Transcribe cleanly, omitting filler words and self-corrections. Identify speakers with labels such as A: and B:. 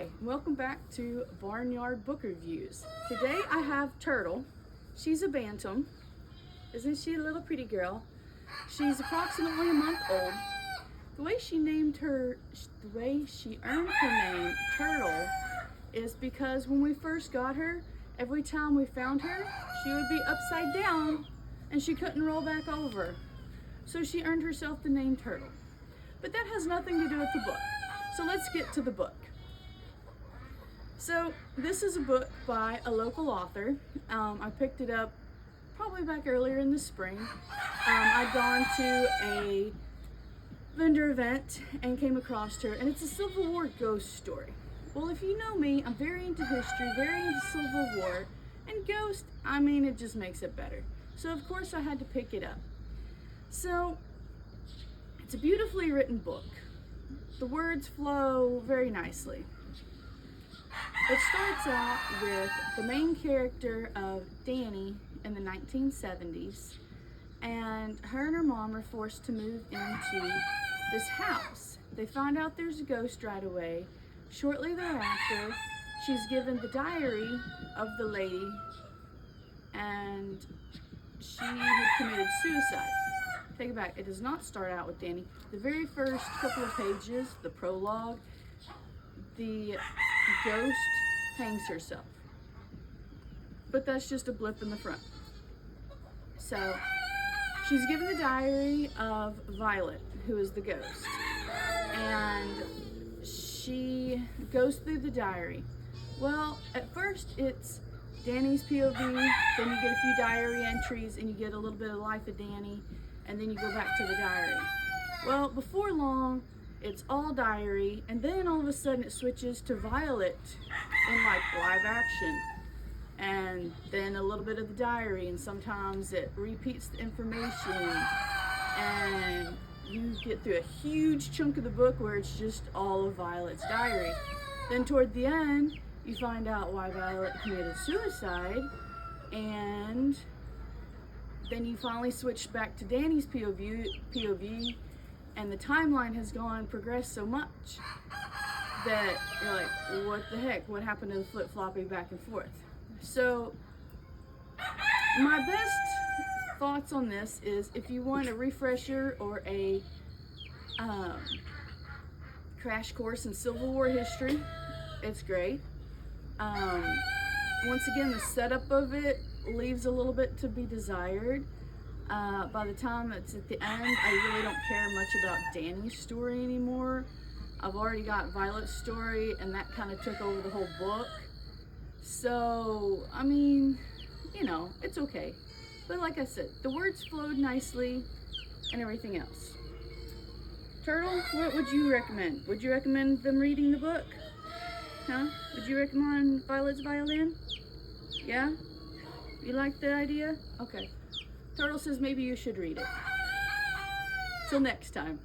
A: Hi, welcome back to Barnyard Book Reviews. Today I have Turtle. She's a bantam. Isn't she a little pretty girl? She's approximately a month old. The way she earned her name, Turtle, is because when we first got her, every time we found her, she would be upside down and she couldn't roll back over. So she earned herself the name Turtle. But that has nothing to do with the book. So let's get to the book. So this is a book by a local author. I picked it up probably back earlier in the spring. I'd gone to a vendor event and came across her, and it's a Civil War ghost story. Well, if you know me, I'm very into history, very into Civil War, and ghost, I mean, it just makes it better. So of course I had to pick it up. So it's a beautifully written book. The words flow very nicely. It starts out with the main character of Danny in the 1970s, and her and her mom are forced to move into this house. They find out there's a ghost right away. Shortly thereafter, she's given the diary of the lady, and she had committed suicide. Take it back, it does not start out with Danny. The very first couple of pages, the prologue, the ghost hangs herself. But that's just a blip in the front. So she's given the diary of Violet, who is the ghost. And she goes through the diary. Well, at first it's Danny's POV, then you get a few diary entries and you get a little bit of life of Danny, and then you go back to the diary. Well, before long, it's all diary, and then all of a sudden it switches to Violet in like live action, and then a little bit of the diary, and sometimes it repeats the information, and you get through a huge chunk of the book where it's just all of Violet's diary. Then toward the end, you find out why Violet committed suicide, and then you finally switch back to Danny's POV, and the timeline has progressed so much that you're like, what the heck? What happened to the flip-flopping back and forth? So my best thoughts on this is, if you want a refresher or a crash course in Civil War history, it's great. Once again, the setup of it leaves a little bit to be desired. By the time it's at the end, I really don't care much about Danny's story anymore. I've already got Violet's story, and that kind of took over the whole book. So, I mean, you know, it's okay. But like I said, the words flowed nicely and everything else. Turtle, what would you recommend? Would you recommend them reading the book? Huh? Would you recommend Violet's Violin? Yeah? You like the idea? Okay. Turtle says maybe you should read it. Till next time.